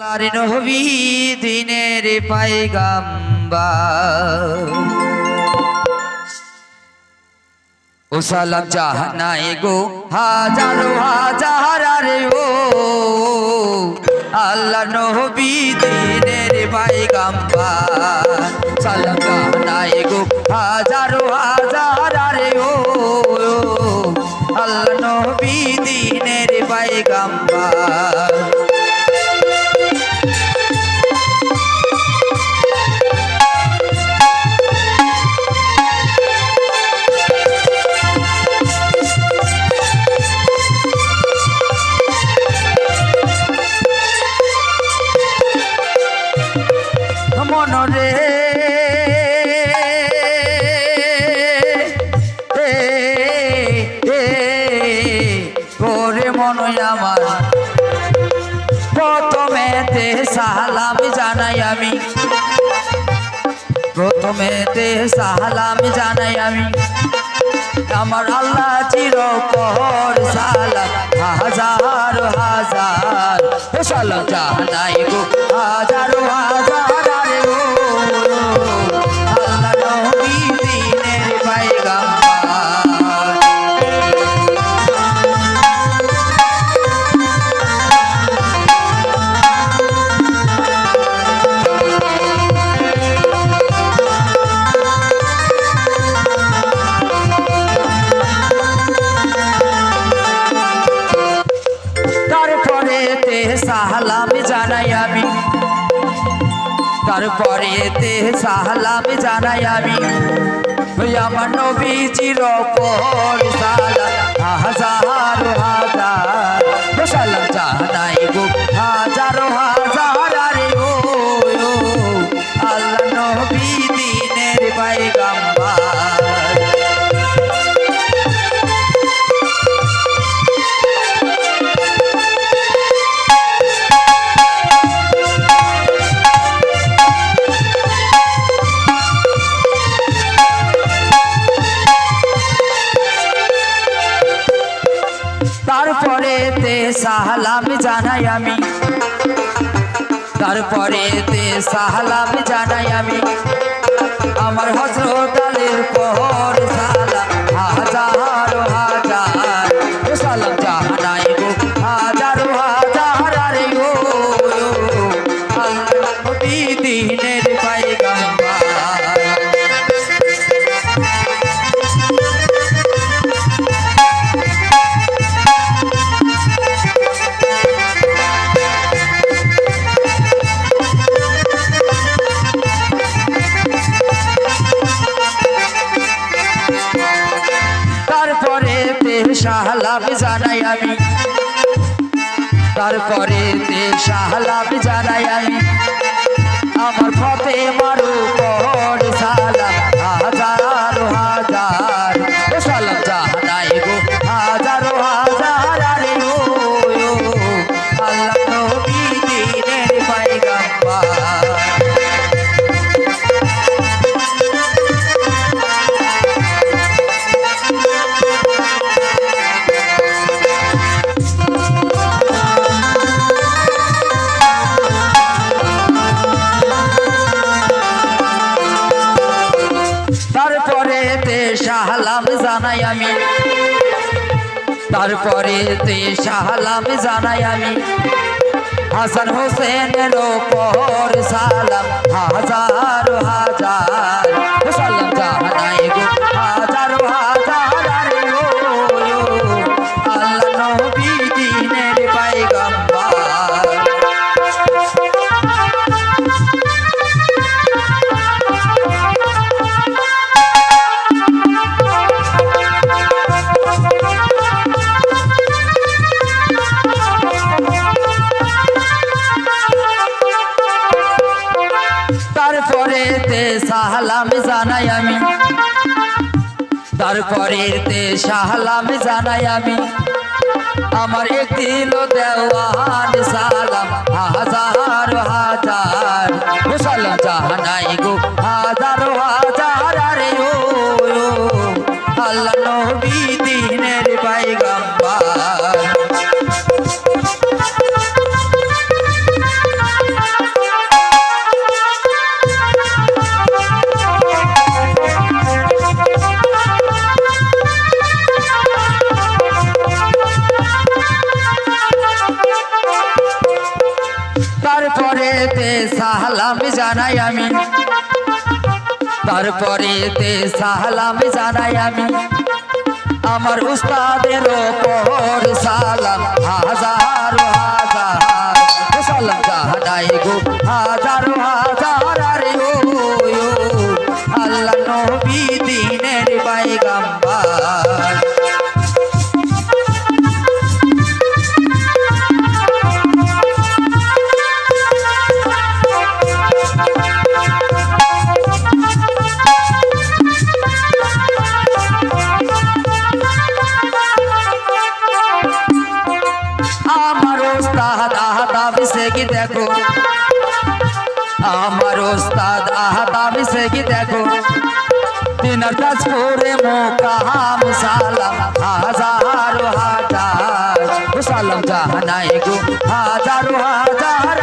আল্লাহর নবী দিনের পয়গম্বর ও সালাম জাহানাই গো হাজারো হাজার রে ও আল্লাহর নবী দিনের পয়গম্বর সালাম জাহানাই গো হাজারো হাজার রে ও আল্লাহর নবী দিনের পয়গম্বর মনরে ওরে মনই আমার প্রথমেতে সালাম জানাই আমি প্রথমেতে সালাম জানাই আমি আমার আল্লাহ চিরকর সালাম হাজার হাজার সালাম জানাই গো হাজার হাজার সালাম জানাই আমি তারপরেতে সালাম জানাই আমি আমার নবীজির ওপর সালাম হাজার হাজার সালাম জানাই গো হাজার হাজার রে ও আল্লাহ নবী দিনের পয়গম্বর তারপরেতে সালাম জানাই আমি তারপরেতে সালাম জানাই আমি আমার হযরত আলীর পর সালাম হাজার হাজার সালাম জানাই গো হাজার হাজার রে ও আল্লাহর নবী দিনের পয়গম্বর সালাম জানাই আমি তারপরেতে সালাম জানাই আমি আমার ফাতেমার উপর সালাম হাজার হাজার সালাম জানাই গো হাজার হাজার রে ও আল্লাহ নবী দিনের পয়গম্বর তারপরেতে সালাম জানাই আমি তারপরেতে সালাম জানাই আমি হাসান হোসেনের ওপর সালাম হাজার হাজার সালাম জানাই গো হাজার হাজার রে ও আল্লাহ নবী দিনের পয়গম্বর তারপরেতে সালাম জানাই আমি তারপরেতে সালাম জানাই আমি আমার একদিন দেওয়ান সালাম হাজার হাজার সালাম জানাই গো হাজার হাজার রে ও আল্লাহ নবী দিনের পয়গম্বর তারপরেতে সালাম জানাই আমি, তারপরেতে সালাম জানাই আমি আমার উস্তাদের ওপর সালাম হাজার হাজার সালাম জানাই গো হাজার হাজার আরে ও আল্লাহ নবী দিনের পয়গম্বর। আমার ওস্তাদ আহতাব সে কি দেখো, আমার ওস্তাদ আহতাব সে কি দেখো তিনার কাজ করে মোকাম সালাম হাজার হাজার সালাম জানাই গো হাজার হাজার